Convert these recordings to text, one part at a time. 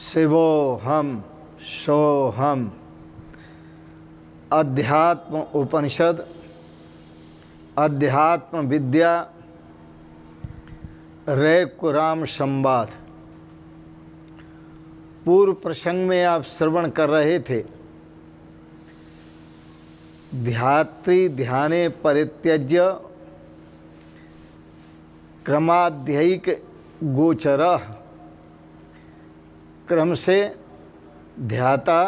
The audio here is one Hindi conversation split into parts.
शिवोऽहं सोऽहम्। अध्यात्म उपनिषद, अध्यात्म विद्या, रैकुराम संवाद। पूर्व प्रसंग में आप श्रवण कर रहे थे, ध्यात्री ध्याने परित्यज्य क्रमाध्ययिक गोचरः। क्रम से ध्याता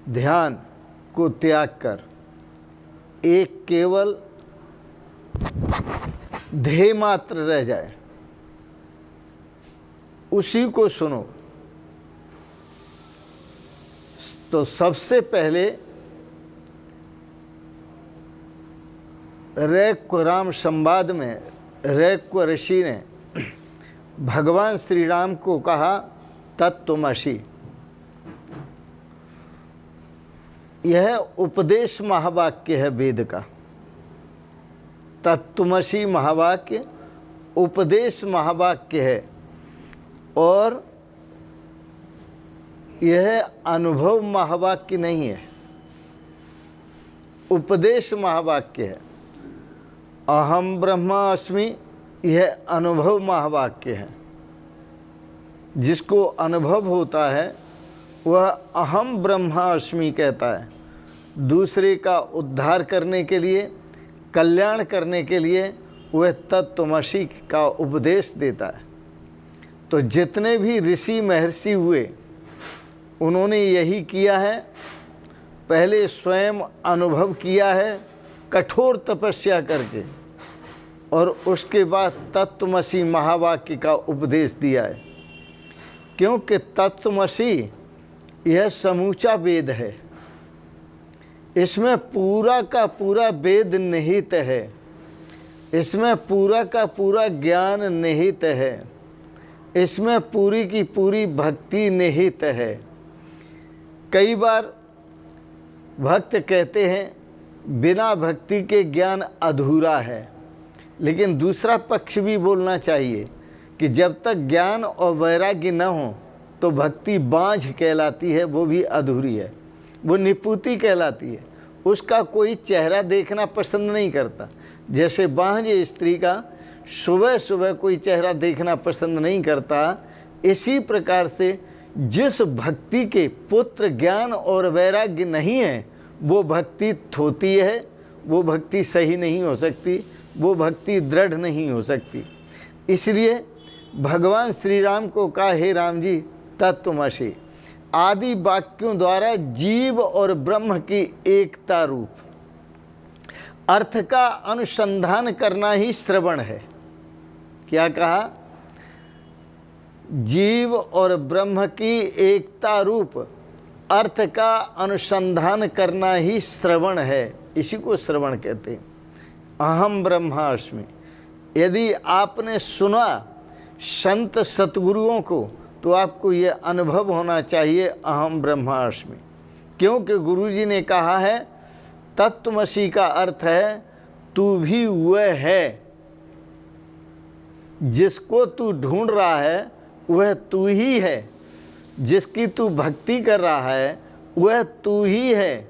ध्यान को त्याग कर एक केवल ध्येय मात्र रह जाए, उसी को सुनो। तो सबसे पहले रैकुराम संवाद में रैक्व ऋषि ने भगवान श्री राम को कहा तत्त्वमसि। यह उपदेश महावाक्य है वेद का। तत्त्वमसि महावाक्य उपदेश महावाक्य है और यह अनुभव महावाक्य नहीं है, उपदेश महावाक्य है। अहम ब्रह्मास्मि यह अनुभव महावाक्य है। जिसको अनुभव होता है वह अहम ब्रह्मास्मि कहता है। दूसरे का उद्धार करने के लिए, कल्याण करने के लिए वह तत्त्वमसि का उपदेश देता है। तो जितने भी ऋषि महर्षि हुए उन्होंने यही किया है। पहले स्वयं अनुभव किया है कठोर तपस्या करके, और उसके बाद तत्त्वमसि महावाक्य का उपदेश दिया है। क्योंकि तत्त्वमसि यह समूचा वेद है, इसमें पूरा का पूरा वेद निहित है, इसमें पूरा का पूरा ज्ञान निहित है, इसमें पूरी की पूरी भक्ति निहित है। कई बार भक्त कहते हैं बिना भक्ति के ज्ञान अधूरा है, लेकिन दूसरा पक्ष भी बोलना चाहिए कि जब तक ज्ञान और वैराग्य न हो तो भक्ति बांझ कहलाती है, वो भी अधूरी है, वो निपुति कहलाती है। उसका कोई चेहरा देखना पसंद नहीं करता। जैसे बांझ स्त्री का सुबह सुबह कोई चेहरा देखना पसंद नहीं करता, इसी प्रकार से जिस भक्ति के पुत्र ज्ञान और वैराग्य नहीं है वो भक्ति थोती है, वो भक्ति सही नहीं हो सकती, वो भक्ति दृढ़ नहीं हो सकती। इसलिए भगवान श्री राम को कहा, हे राम जी तत्त्वमसि। आदि वाक्यों द्वारा जीव और ब्रह्म की एकता रूप अर्थ का अनुसंधान करना ही श्रवण है। क्या कहा? जीव और ब्रह्म की एकता रूप अर्थ का अनुसंधान करना ही श्रवण है। इसी को श्रवण कहते हैं। अहम ब्रह्मास्मि। यदि आपने सुना संत सतगुरुओं को तो आपको ये अनुभव होना चाहिए अहम ब्रह्मास्मि। क्योंकि गुरुजी ने कहा है तत्त्वमसि का अर्थ है तू भी वह है, जिसको तू ढूंढ रहा है वह तू ही है, जिसकी तू भक्ति कर रहा है वह तू ही है,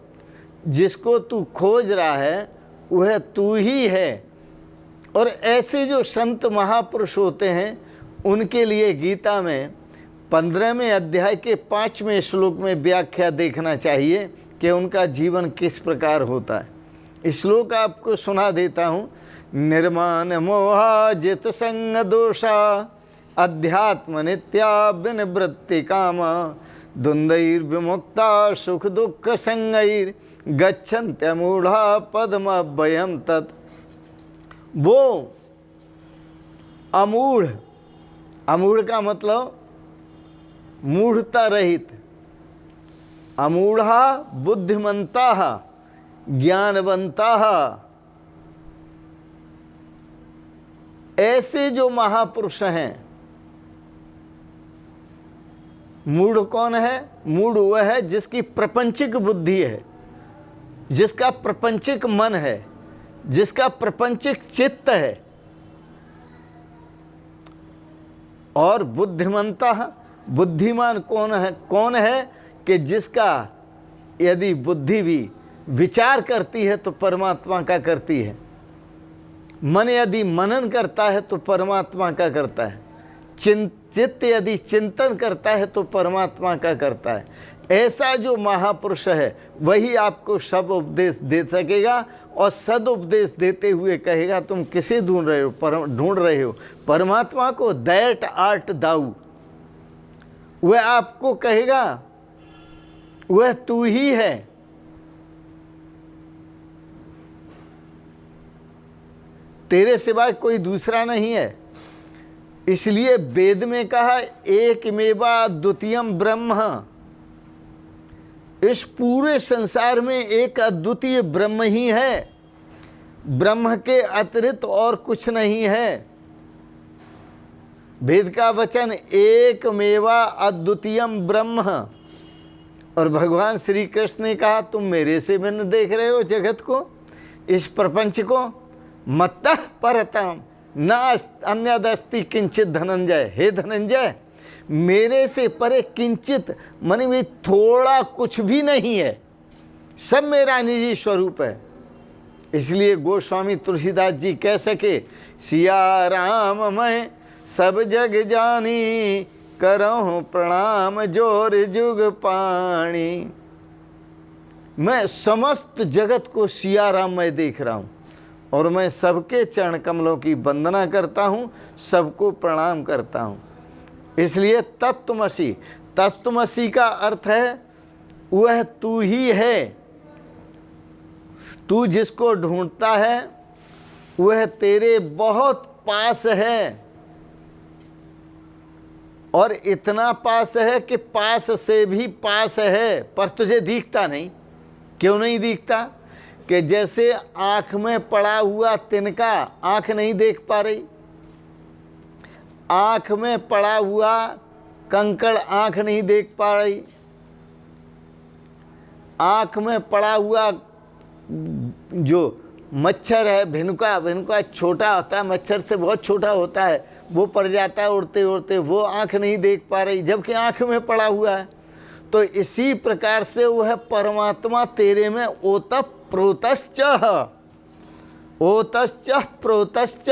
जिसको तू खोज रहा है वह तू ही है। और ऐसे जो संत महापुरुष होते हैं उनके लिए गीता में 15वें अध्याय के 5वें श्लोक में व्याख्या देखना चाहिए कि उनका जीवन किस प्रकार होता है। श्लोक आपको सुना देता हूँ। निर्माण मोहा जित संग दोषा अध्यात्म नित्या विनिवृत्ति कामा द्वंद्वैर विमुक्ता सुख दुख संगैर गच्छन्त्यमूढ़ा पद्मभयम तत्। वो अमूढ़, अमूढ़ का मतलब मूढ़ता रहित, अमूढ़ा बुद्धिमंता ज्ञानवंता, ऐसे जो महापुरुष हैं। मूढ़ कौन है? मूढ़ वह है जिसकी प्रपंचिक बुद्धि है, जिसका प्रपंचिक मन है, जिसका प्रपंचिक चित्त है। और बुद्धिमंता बुद्धिमान कौन है कि जिसका यदि बुद्धि भी विचार करती है तो परमात्मा का करती है, मन यदि मनन करता है तो परमात्मा का करता है, चित्त यदि चिंतन करता है तो परमात्मा का करता है। ऐसा जो महापुरुष है वही आपको सब उपदेश दे सकेगा और सदुपदेश देते हुए कहेगा तुम किसे ढूंढ रहे हो परमात्मा को। दैट आर्ट दाऊ, वह आपको कहेगा वह तू ही है। तेरे सिवाय कोई दूसरा नहीं है। इसलिए वेद में कहा एकमेवा द्वितीयम ब्रह्म, इस पूरे संसार में एक अद्वितीय ब्रह्म ही है, ब्रह्म के अतिरिक्त और कुछ नहीं है। वेद का वचन एकमेवा अद्वितीयम ब्रह्म। और भगवान श्री कृष्ण ने कहा तुम मेरे से भिन्न देख रहे हो जगत को, इस प्रपंच को। मत्तः परतम न अन्यदस्ति किंचित धनंजय। हे धनंजय, मेरे से परे किंचित मन में थोड़ा कुछ भी नहीं है, सब मेरा निजी स्वरूप है। इसलिए गोस्वामी तुलसीदास जी कह सके सिया राम मैं सब जग जानी, करहूँ प्रणाम जोर जुग पाणी। मैं समस्त जगत को सिया राम मैं देख रहा हूँ और मैं सबके चरण कमलों की वंदना करता हूँ, सबको प्रणाम करता हूँ। इसलिए तत्त्वमसि, तत्त्वमसि का अर्थ है वह तू ही है। तू जिसको ढूंढता है वह तेरे बहुत पास है, और इतना पास है कि पास से भी पास है, पर तुझे दिखता नहीं। क्यों नहीं दिखता? कि जैसे आँख में पड़ा हुआ तिनका आँख नहीं देख पा रही, आँख में पड़ा हुआ कंकड़ आँख नहीं देख पा रही, आँख में पड़ा हुआ जो मच्छर है भिनुका छोटा होता है, मच्छर से बहुत छोटा होता है, वो पड़ जाता है उड़ते उड़ते, वो आँख नहीं देख पा रही जबकि आँख में पड़ा हुआ है। तो इसी प्रकार से वह परमात्मा तेरे में ओतः प्रोतश्च, ओतश्च प्रोतश्च,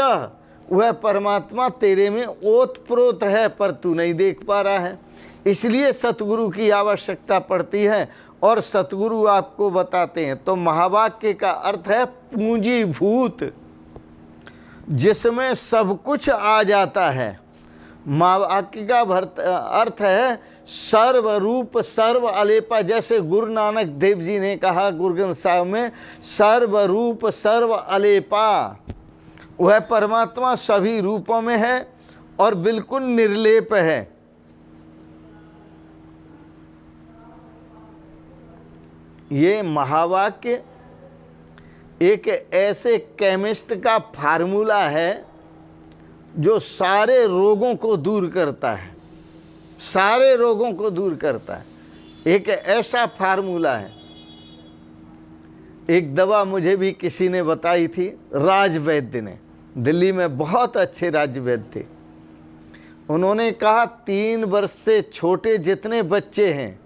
वह परमात्मा तेरे में ओतप्रोत है पर तू नहीं देख पा रहा है। इसलिए सतगुरु की आवश्यकता पड़ती है और सतगुरु आपको बताते हैं। तो महावाक्य का अर्थ है पूंजीभूत, जिसमें सब कुछ आ जाता है। महावाक्य का अर्थ है सर्वरूप सर्व अलेपा। जैसे गुरु नानक देव जी ने कहा गुरु ग्रंथ साहिब में, सर्वरूप सर्व अलेपा, वह परमात्मा सभी रूपों में है और बिल्कुल निर्लेप है। ये महावाक्य एक ऐसे केमिस्ट का फार्मूला है जो सारे रोगों को दूर करता है, सारे रोगों को दूर करता है। एक ऐसा फार्मूला है। एक दवा मुझे भी किसी ने बताई थी, राज वैद्य ने, दिल्ली में बहुत अच्छे राज वैद्य थे। उन्होंने कहा 3 वर्ष से छोटे जितने बच्चे हैं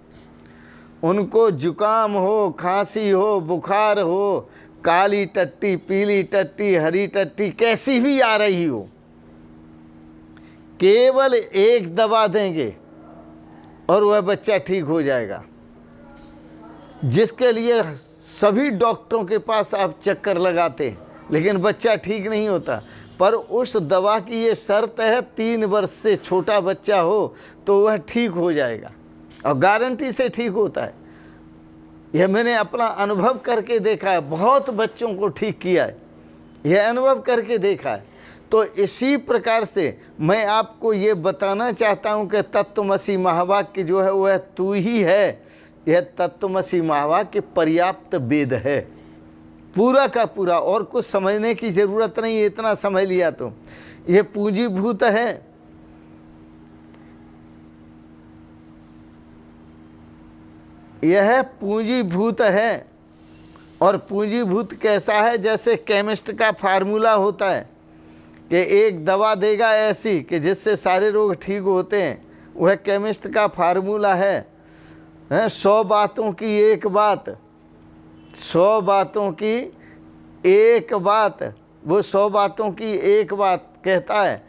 उनको जुकाम हो, खांसी हो, बुखार हो, काली टट्टी, पीली टट्टी, हरी टट्टी कैसी भी आ रही हो, केवल एक दवा देंगे और वह बच्चा ठीक हो जाएगा। जिसके लिए सभी डॉक्टरों के पास आप चक्कर लगाते लेकिन बच्चा ठीक नहीं होता। पर उस दवा की ये शर्त है 3 वर्ष से छोटा बच्चा हो तो वह ठीक हो जाएगा और गारंटी से ठीक होता है। यह मैंने अपना अनुभव करके देखा है, बहुत बच्चों को ठीक किया है, यह अनुभव करके देखा है। तो इसी प्रकार से मैं आपको ये बताना चाहता हूँ कि तत्त्वमसि महावाक्य जो है वह तू ही है। यह तत्त्वमसि महावाक्य पर्याप्त वेद है, पूरा का पूरा, और कुछ समझने की ज़रूरत नहीं है। इतना समझ लिया तो यह पूंजीभूत है। यह पूंजीभूत है। और पूंजीभूत कैसा है? जैसे केमिस्ट का फार्मूला होता है कि एक दवा देगा ऐसी कि जिससे सारे रोग ठीक होते हैं, वह केमिस्ट का फार्मूला है 100 बातों की एक बात, 100 बातों की एक बात, वो 100 बातों की एक बात कहता है।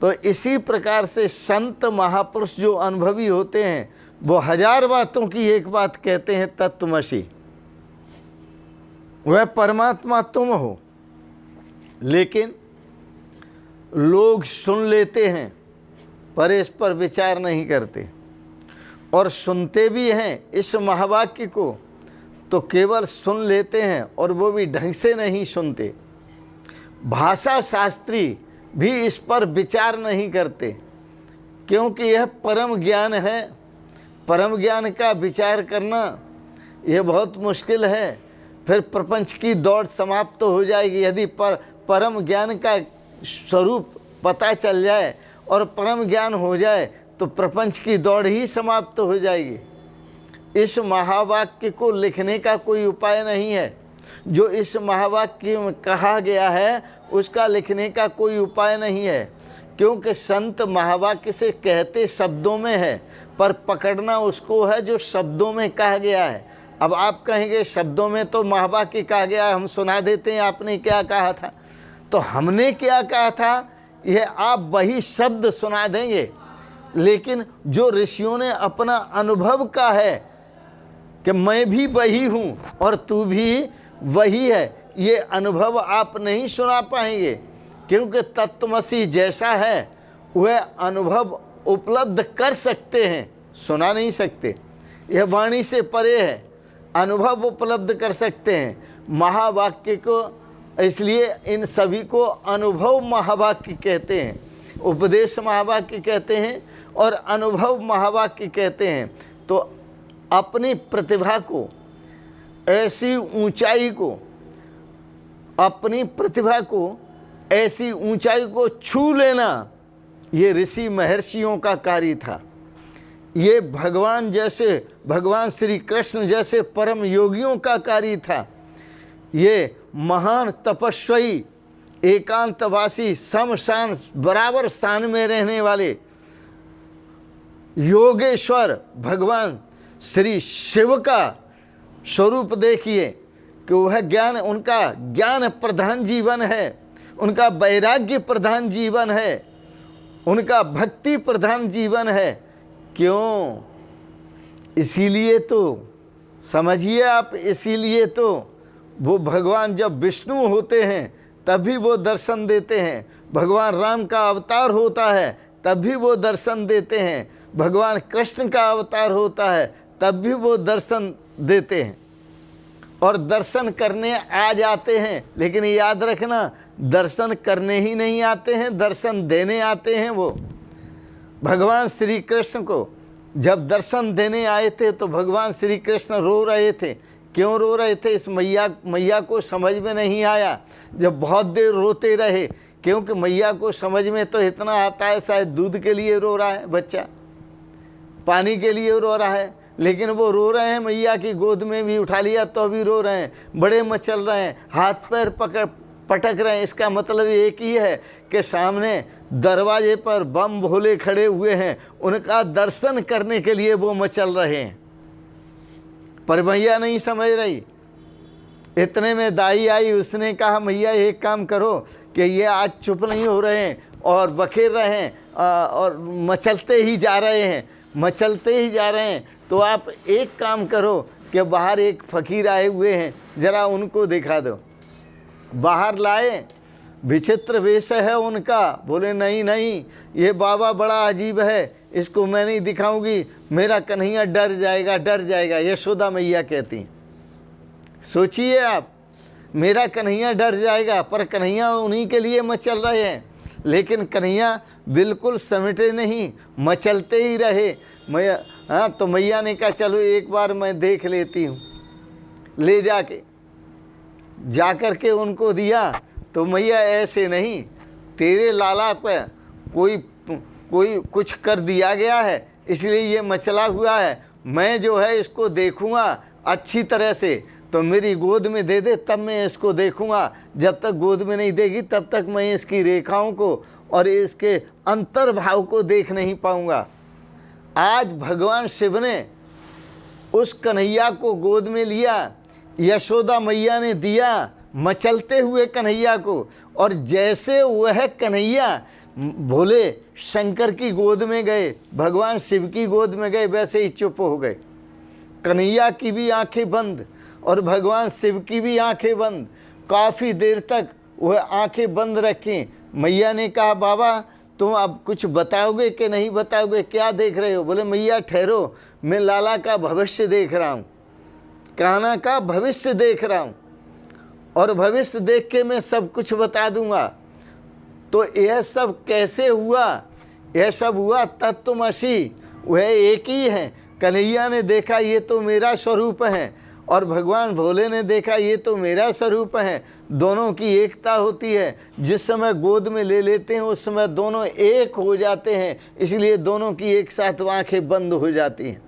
तो इसी प्रकार से संत महापुरुष जो अनुभवी होते हैं वो 1000 बातों की एक बात कहते हैं, तत्त्वमसि। वह परमात्मा तुम हो। लेकिन लोग सुन लेते हैं पर इस पर विचार नहीं करते, और सुनते भी हैं इस महावाक्य को तो केवल सुन लेते हैं, और वो भी ढंग से नहीं सुनते। भाषा शास्त्री भी इस पर विचार नहीं करते, क्योंकि यह परम ज्ञान है। परम ज्ञान का विचार करना यह बहुत मुश्किल है। फिर प्रपंच की दौड़ समाप्त हो जाएगी। यदि परम ज्ञान का स्वरूप पता चल जाए और परम ज्ञान हो जाए तो प्रपंच की दौड़ ही समाप्त हो जाएगी। इस महावाक्य को लिखने का कोई उपाय नहीं है। जो इस महावाक्य में कहा गया है उसका लिखने का कोई उपाय नहीं है, क्योंकि संत महावाक्य से कहते शब्दों में है, पर पकड़ना उसको है जो शब्दों में कहा गया है। अब आप कहेंगे शब्दों में तो महावाक्य कहा गया है, हम सुना देते हैं आपने क्या कहा था। तो हमने क्या कहा था यह आप वही शब्द सुना देंगे, लेकिन जो ऋषियों ने अपना अनुभव का है कि मैं भी वही हूँ और तू भी वही है, ये अनुभव आप नहीं सुना पाएंगे, क्योंकि तत्त्वमसि जैसा है वह अनुभव उपलब्ध कर सकते हैं, सुना नहीं सकते। यह वाणी से परे है, अनुभव उपलब्ध कर सकते हैं। महावाक्य को इसलिए इन सभी को अनुभव महावाक्य कहते हैं, उपदेश महावाक्य कहते हैं और अनुभव महावाक्य कहते हैं। तो अपनी प्रतिभा को, ऐसी ऊंचाई को, अपनी प्रतिभा को, ऐसी ऊंचाई को छू लेना ये ऋषि महर्षियों का कार्य था। ये भगवान जैसे, भगवान श्री कृष्ण जैसे परम योगियों का कार्य था। ये महान तपस्वी, एकांतवासी, समशान बराबर स्थान में रहने वाले योगेश्वर भगवान श्री शिव का स्वरूप देखिए कि वह ज्ञान, उनका ज्ञान प्रधान जीवन है, उनका वैराग्य प्रधान जीवन है, उनका भक्ति प्रधान जीवन है। क्यों? इसीलिए तो समझिए आप, इसीलिए तो वो भगवान जब विष्णु होते हैं तभी वो दर्शन देते हैं, भगवान राम का अवतार होता है तब भी वो दर्शन देते हैं, भगवान कृष्ण का अवतार होता है तब भी वो दर्शन देते हैं, और दर्शन करने आ जाते हैं। लेकिन याद रखना, दर्शन करने ही नहीं आते हैं, दर्शन देने आते हैं। वो भगवान श्री कृष्ण को जब दर्शन देने आए थे तो भगवान श्री कृष्ण रो रहे थे। क्यों रो रहे थे? इस मैया को समझ में नहीं आया। जब बहुत देर रोते रहे, क्योंकि मैया को समझ में तो इतना आता है, शायद दूध के लिए रो रहा है बच्चा, पानी के लिए रो रहा है, लेकिन वो रो रहे हैं, मैया की गोद में भी उठा लिया तो भी रो रहे हैं, बड़े मचल रहे हैं, हाथ पैर पटक रहे हैं। इसका मतलब एक ही है कि सामने दरवाजे पर बम भोले खड़े हुए हैं, उनका दर्शन करने के लिए वो मचल रहे हैं, पर मैया नहीं समझ रही। इतने में दाई आई, उसने कहा मैया एक काम करो कि ये आज चुप नहीं हो रहे हैं और बखेर रहे हैं और मचलते ही जा रहे हैं, मचलते ही जा रहे हैं, तो आप एक काम करो कि बाहर एक फ़कीर आए हुए हैं, ज़रा उनको दिखा दो। बाहर लाए, विचित्र वेश है उनका। बोले नहीं नहीं, ये बाबा बड़ा अजीब है, इसको मैं नहीं दिखाऊंगी, मेरा कन्हैया डर जाएगा, डर जाएगा। यशोदा मैया कहती, सोचिए आप, मेरा कन्हैया डर जाएगा, पर कन्हैया उन्हीं के लिए मचल रहे हैं। लेकिन कन्हैया बिल्कुल समेटे नहीं, मचलते ही रहे। मैया, हाँ, तो मैया ने कहा चलो एक बार मैं देख लेती हूँ। ले जाकर के उनको दिया तो मैया ऐसे नहीं, तेरे लाला पर कोई कुछ कर दिया गया है, इसलिए ये मचला हुआ है। मैं जो है इसको देखूंगा अच्छी तरह से, तो मेरी गोद में दे दे, तब मैं इसको देखूंगा। जब तक गोद में नहीं देगी तब तक मैं इसकी रेखाओं को और इसके अंतर्भाव को देख नहीं पाऊंगा। आज भगवान शिव ने उस कन्हैया को गोद में लिया, यशोदा मैया ने दिया मचलते हुए कन्हैया को, और जैसे वह कन्हैया भोले शंकर की गोद में गए, भगवान शिव की गोद में गए, वैसे ही चुप हो गए। कन्हैया की भी आंखें बंद और भगवान शिव की भी आंखें बंद। काफ़ी देर तक वह आंखें बंद रखें। मैया ने कहा, बाबा तुम अब कुछ बताओगे कि नहीं बताओगे, क्या देख रहे हो? बोले, मैया ठहरो, मैं लाला का भविष्य देख रहा हूँ, कान्हा का भविष्य देख रहा हूँ, और भविष्य देख के मैं सब कुछ बता दूंगा। तो यह सब कैसे हुआ? यह सब हुआ तत्त्वमसि, वह एक ही है। कन्हैया ने देखा ये तो मेरा स्वरूप है, और भगवान भोले ने देखा ये तो मेरा स्वरूप है। दोनों की एकता होती है। जिस समय गोद में ले लेते हैं उस समय दोनों एक हो जाते हैं, इसलिए दोनों की एक साथ आंखें बंद हो जाती हैं।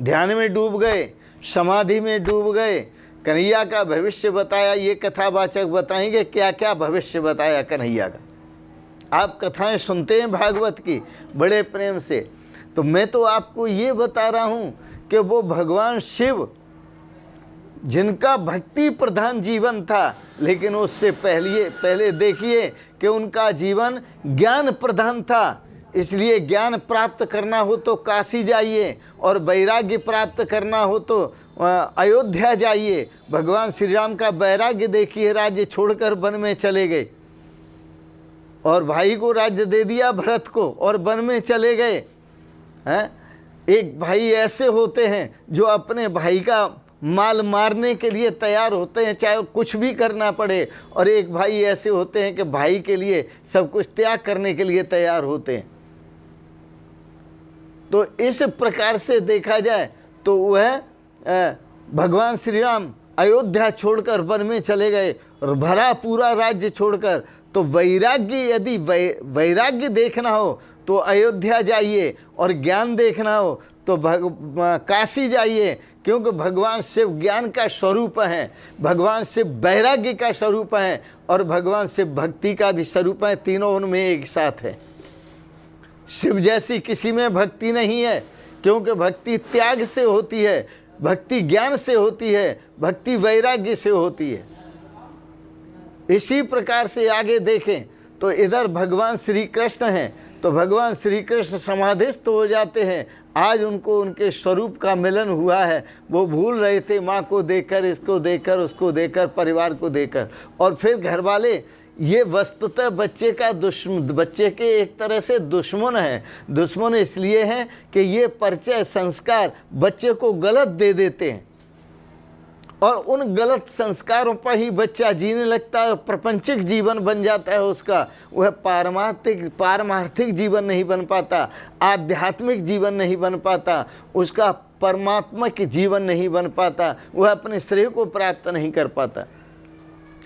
ध्यान में डूब गए, समाधि में डूब गए, कन्हैया का भविष्य बताया। ये कथावाचक बताएंगे क्या क्या भविष्य बताया कन्हैया का। आप कथाएं सुनते हैं भागवत की बड़े प्रेम से, तो मैं तो आपको ये बता रहा हूँ कि वो भगवान शिव जिनका भक्ति प्रधान जीवन था, लेकिन उससे पहले देखिए कि उनका जीवन ज्ञान प्रधान था। इसलिए ज्ञान प्राप्त करना हो तो काशी जाइए, और वैराग्य प्राप्त करना हो तो अयोध्या जाइए। भगवान श्री राम का वैराग्य देखिए, राज्य छोड़कर वन में चले गए, और भाई को राज्य दे दिया भरत को, और वन में चले गए हैं। एक भाई ऐसे होते हैं जो अपने भाई का माल मारने के लिए तैयार होते हैं, चाहे कुछ भी करना पड़े, और एक भाई ऐसे होते हैं कि भाई के लिए सब कुछ त्याग करने के लिए तैयार होते हैं। तो इस प्रकार से देखा जाए तो वह भगवान श्री राम अयोध्या छोड़कर वन में चले गए, और भरा पूरा राज्य छोड़कर। तो वैराग्य, यदि वैराग्य देखना हो तो अयोध्या जाइए, और ज्ञान देखना हो तो काशी जाइए, क्योंकि भगवान शिव ज्ञान का स्वरूप है, भगवान शिव वैराग्य का स्वरूप है, और भगवान शिव भक्ति का भी स्वरूप है। तीनों उनमें एक साथ है। शिव जैसी किसी में भक्ति नहीं है, क्योंकि भक्ति त्याग से होती है, भक्ति ज्ञान से होती है, भक्ति वैराग्य से होती है। इसी प्रकार से आगे देखें तो इधर भगवान श्री कृष्ण हैं, तो भगवान श्री कृष्ण समाधिस्थ हो जाते हैं। आज उनको उनके स्वरूप का मिलन हुआ है। वो भूल रहे थे माँ को देखकर, इसको देखकर, उसको देखकर, परिवार को देखकर, और फिर घर वाले ये वस्तुतः बच्चे के एक तरह से दुश्मन हैं। दुश्मन इसलिए हैं कि ये परिचय संस्कार बच्चे को गलत दे देते हैं, और उन गलत संस्कारों पर ही बच्चा जीने लगता है। प्रपंचिक जीवन बन जाता है उसका, वह पारमार्थिक जीवन नहीं बन पाता, आध्यात्मिक जीवन नहीं बन पाता, उसका परमात्मक जीवन नहीं बन पाता, वह अपने श्रेय को प्राप्त नहीं कर पाता।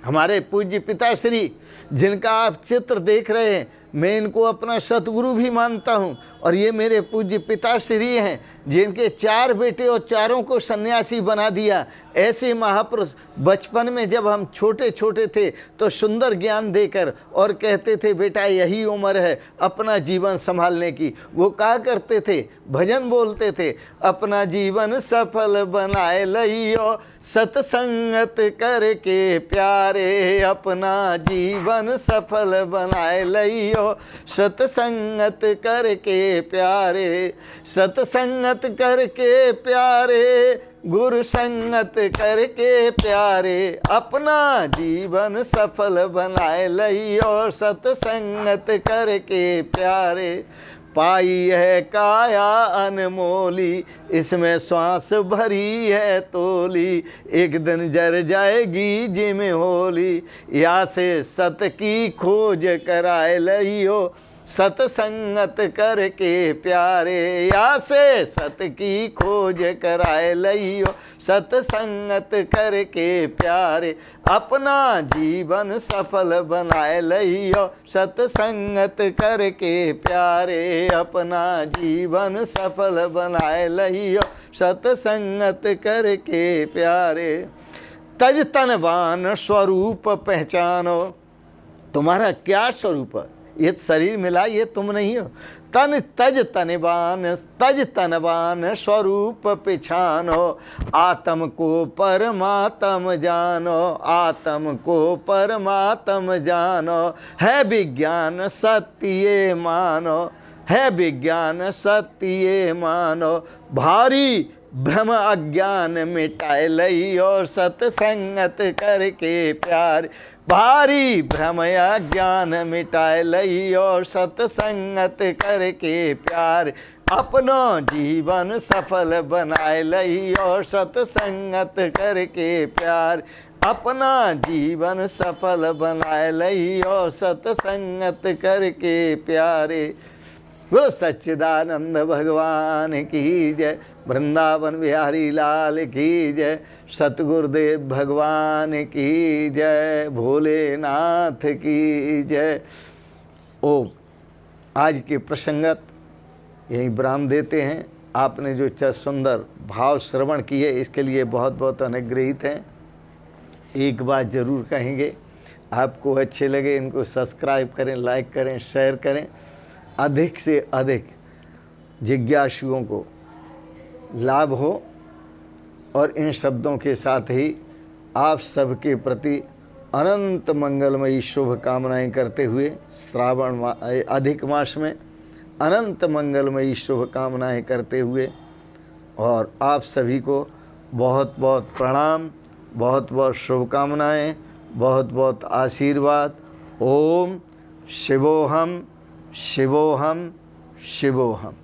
हमारे पूज्य पिताश्री जिनका आप चित्र देख रहे हैं, मैं इनको अपना सतगुरु भी मानता हूँ, और ये मेरे पूज्य पिताश्री हैं जिनके 4 बेटे और चारों को सन्यासी बना दिया। ऐसे महापुरुष बचपन में जब हम छोटे छोटे थे तो सुंदर ज्ञान देकर और कहते थे बेटा यही उम्र है अपना जीवन संभालने की। वो कहा करते थे, भजन बोलते थे, अपना जीवन सफल बनाए लइयो सत्संगत करके प्यारे, अपना जीवन सफल बनाए लइयो सत्संगत करके प्यारे, सत्संगत करके प्यारे, गुरु संगत करके प्यारे, अपना जीवन सफल बनाए लइयो सत्संगत करके प्यारे। पाई है काया अनमोली, इसमें श्वास भरी है तोली, एक दिन जर जाएगी जिम होली, या से सत की खोज कराए लइयो सत्संगत करके प्यारे, या से सत की खोज कराए लइयो सत्संगत करके प्यारे, अपना जीवन सफल बनाए लइयो सत्संगत करके प्यारे, अपना जीवन सफल बनाए लइयो सत्संगत करके प्यारे। तज तनवान स्वरूप पहचानो, तुम्हारा क्या स्वरूप है, ये शरीर मिला, ये तुम नहीं हो। तन तज तनबान तज तनबान स्वरूप पिछानो, आत्म को परमात्म जानो, आत्म को परमात्म जानो, है विज्ञान सत्य ये मानो, है विज्ञान सत्य ये मानो, भारी भ्रम अज्ञान मिटाए लई और सत्संगत करके प्यार, भारी भ्रम अज्ञान मिटाए लई और सत्संगत करके प्यार, अपनो जीवन सफल बनाए लई और सत्संगत करके प्यार, अपना जीवन सफल बनाए लई और सत्संगत करके प्यारे। बोलो सच्चिदानंद भगवान की जय, वृंदावन बिहारी लाल की जय, सतगुरुदेव भगवान की जय, भोलेनाथ की जय। ओ आज के प्रसंगत यही विराम देते हैं। आपने जो सुंदर भाव श्रवण किए इसके लिए बहुत बहुत अनुग्रहित हैं। एक बात ज़रूर कहेंगे, आपको अच्छे लगे इनको सब्सक्राइब करें, लाइक करें, शेयर करें। अधिक से अधिक जिज्ञासुओं को लाभ हो। और इन शब्दों के साथ ही आप सबके प्रति अनंत मंगलमयी शुभकामनाएं करते हुए श्रावण अधिक मास में अनंत मंगलमयी शुभकामनाएं करते हुए और आप सभी को बहुत बहुत प्रणाम, बहुत बहुत शुभकामनाएं, बहुत बहुत आशीर्वाद। ओम शिवोहम शिवोहम शिवोहम।